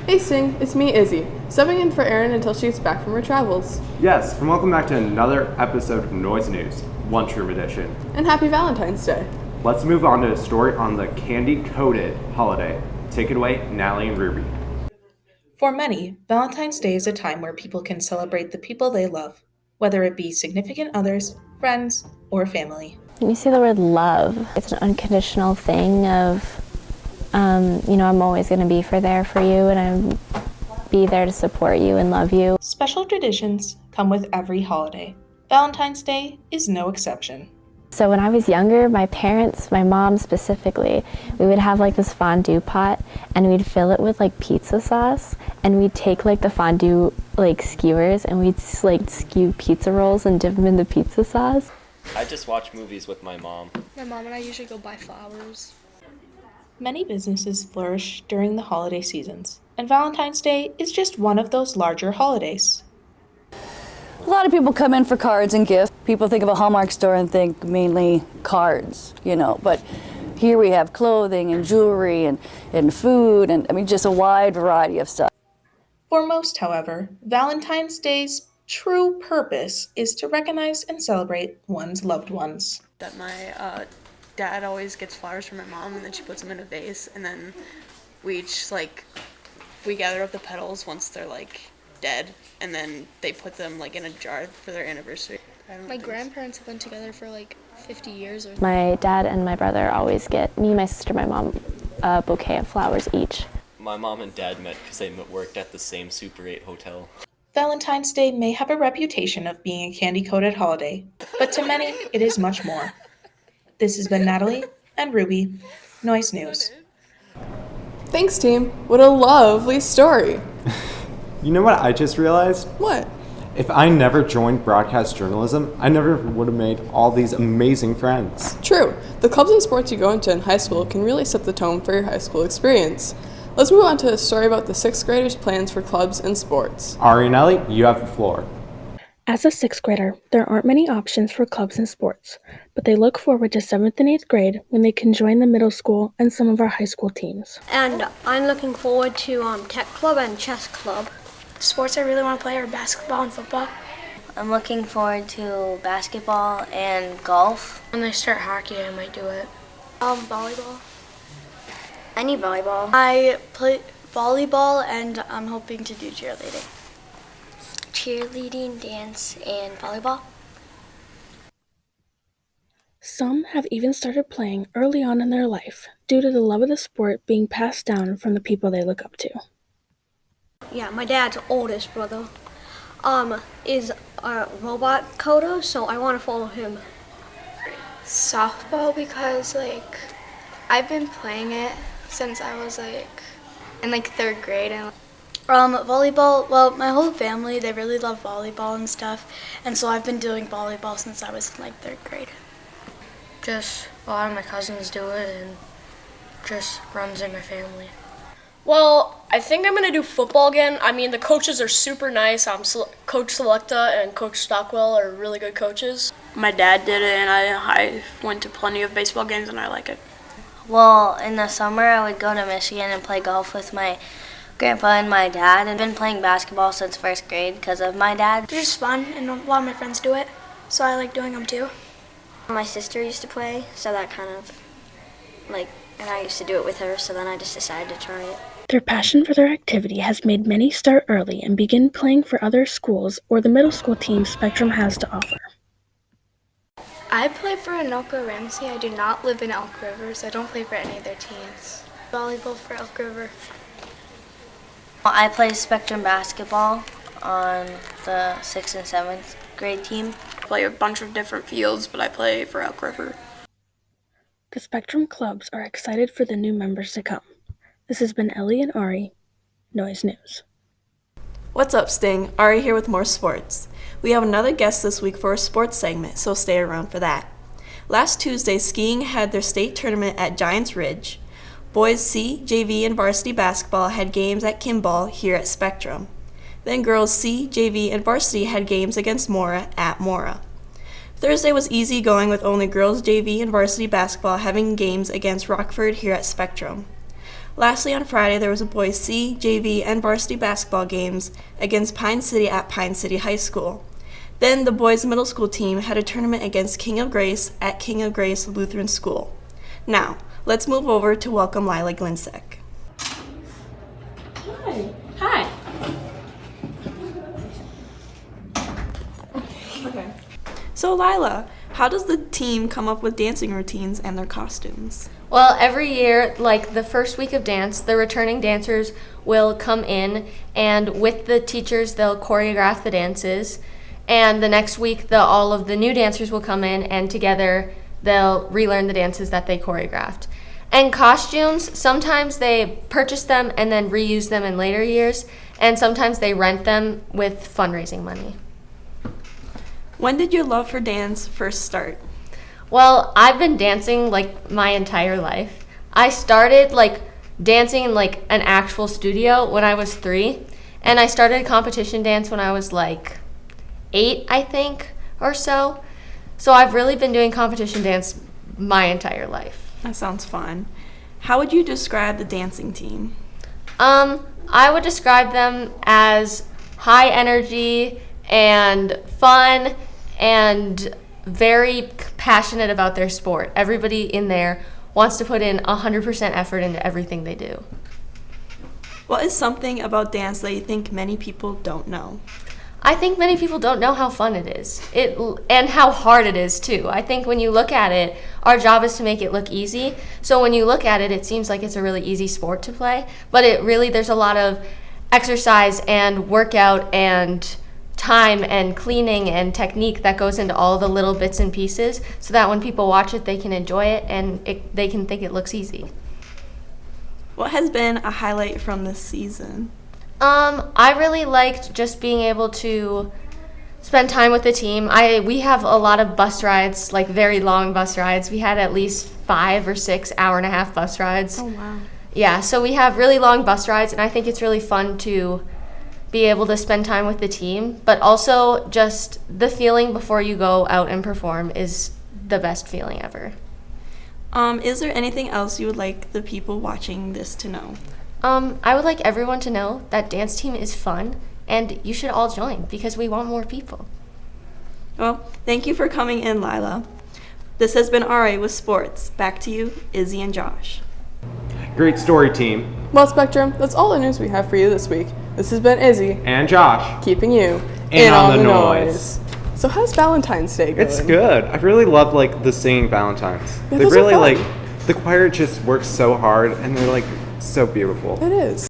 Hey Sing, it's me, Izzy, subbing in for Erin until she gets back from her travels. Yes, and welcome back to another episode of Noise News, Lunchroom Edition. And happy Valentine's Day. Let's move on to a story on the candy-coated holiday. Take it away, Natalie and Ruby. For many, Valentine's Day is a time where people can celebrate the people they love, whether it be significant others, friends, or family. You see the word love. It's an unconditional thing of, I'm always going to be there for you, and I'm be there to support you and love you. Special traditions come with every holiday. Valentine's Day is no exception. So when I was younger, my parents, my mom specifically, we would have this fondue pot, and we'd fill it with pizza sauce, and we'd take the fondue skewers, and we'd skew pizza rolls and dip them in the pizza sauce. I just watch movies with my mom. My mom and I usually go buy flowers. Many businesses flourish during the holiday seasons, and Valentine's Day is just one of those larger holidays. A lot of people come in for cards and gifts. People think of a Hallmark store and think mainly cards, but here we have clothing and jewelry and food and just a wide variety of stuff. For most, however, Valentine's Day's true purpose is to recognize and celebrate one's loved ones. That my dad always gets flowers from my mom, and then she puts them in a vase, and then we each we gather up the petals once they're dead, and then they put them in a jar for their anniversary. My grandparents have been together for 50 years. My dad and my brother always get me, my sister, my mom, a bouquet of flowers each. My mom and dad met because they worked at the same Super 8 hotel. Valentine's Day may have a reputation of being a candy-coated holiday, but to many, it is much more. This has been Natalie and Ruby, Noise News. Thanks, team. What a lovely story. You know what I just realized? What? If I never joined broadcast journalism, I never would have made all these amazing friends. True. The clubs and sports you go into in high school can really set the tone for your high school experience. Let's move on to a story about the 6th graders' plans for clubs and sports. Ari and Ellie, you have the floor. As a 6th grader, there aren't many options for clubs and sports, but they look forward to 7th and 8th grade when they can join the middle school and some of our high school teams. And I'm looking forward to tech club and chess club. Sports I really want to play are basketball and football. I'm looking forward to basketball and golf. When they start hockey, I might do it. Volleyball. Any volleyball. I play volleyball, and I'm hoping to do cheerleading. Cheerleading, dance, and volleyball. Some have even started playing early on in their life due to the love of the sport being passed down from the people they look up to. Yeah, my dad's oldest brother is a robot coder, so I want to follow him. Softball, because I've been playing it since I was in 3rd grade. And volleyball, well, my whole family, they really love volleyball and stuff, and so I've been doing volleyball since I was in 3rd grade. Just a lot of my cousins do it, and just runs in my family. Well, I think I'm going to do football again. I mean, the coaches are super nice. Coach Selecta and Coach Stockwell are really good coaches. My dad did it, and I went to plenty of baseball games, and I like it. Well, in the summer, I would go to Michigan and play golf with my grandpa and my dad. I've been playing basketball since 1st grade because of my dad. They're just fun, and a lot of my friends do it, so I like doing them too. My sister used to play, so that kind of, and I used to do it with her, so then I just decided to try it. Their passion for their activity has made many start early and begin playing for other schools or the middle school team Spectrum has to offer. I play for Anoka Ramsey. I do not live in Elk River, so I don't play for any of their teams. Volleyball for Elk River. I play Spectrum basketball on the 6th and 7th grade team. I play a bunch of different fields, but I play for Elk River. The Spectrum clubs are excited for the new members to come. This has been Ellie and Ari, Noise News. What's up, Sting? Ari here with more sports. We have another guest this week for a sports segment, so stay around for that. Last Tuesday, skiing had their state tournament at Giants Ridge. Boys C, JV, and varsity basketball had games at Kimball here at Spectrum. Then girls C, JV, and varsity had games against Mora at Mora. Thursday was easy going with only girls JV and varsity basketball having games against Rockford here at Spectrum. Lastly, on Friday, there was a boys C, JV, and varsity basketball games against Pine City at Pine City High School. Then the boys' middle school team had a tournament against King of Grace at King of Grace Lutheran School. Now, let's move over to welcome Lila Glinsek. Hi. Okay. So Lila, how does the team come up with dancing routines and their costumes? Well, every year, like the first week of dance, the returning dancers will come in, and with the teachers, they'll choreograph the dances. And the next week, all of the new dancers will come in, and together they'll relearn the dances that they choreographed. And costumes, sometimes they purchase them and then reuse them in later years, and sometimes they rent them with fundraising money. When did your love for dance first start? Well, I've been dancing like my entire life. I started like dancing in like an actual studio when I was 3, and I started competition dance when I was like 8, I think, or so. So I've really been doing competition dance my entire life. That sounds fun. How would you describe the dancing team? I would describe them as high energy and fun and very passionate about their sport. Everybody in there wants to put in 100% effort into everything they do. What is something about dance that you think many people don't know? I think many people don't know how fun it is, and how hard it is too. I think when you look at it, our job is to make it look easy. So when you look at it, it seems like it's a really easy sport to play, but there's a lot of exercise and workout and time and cleaning and technique that goes into all the little bits and pieces, so that when people watch it, they can enjoy it and they can think it looks easy. What has been a highlight from this season? I really liked just being able to spend time with the team. We have a lot of bus rides, like very long bus rides. We had at least 5 or 6 hour-and-a-half bus rides. Oh, wow. Yeah, so we have really long bus rides, and I think it's really fun to be able to spend time with the team, but also just the feeling before you go out and perform is the best feeling ever. Is there anything else you would like the people watching this to know? I would like everyone to know that dance team is fun, and you should all join because we want more people. Well, thank you for coming in, Lila. This has been RA with Sports. Back to you, Izzy and Josh. Great story, team. Well, Spectrum, that's all the news we have for you this week. This has been Izzy. And Josh. Keeping you in on the noise. So how's Valentine's Day going? It's good. I really love the singing Valentines. Yeah, they those are really fun. the choir just works so hard, and they're so beautiful. It is.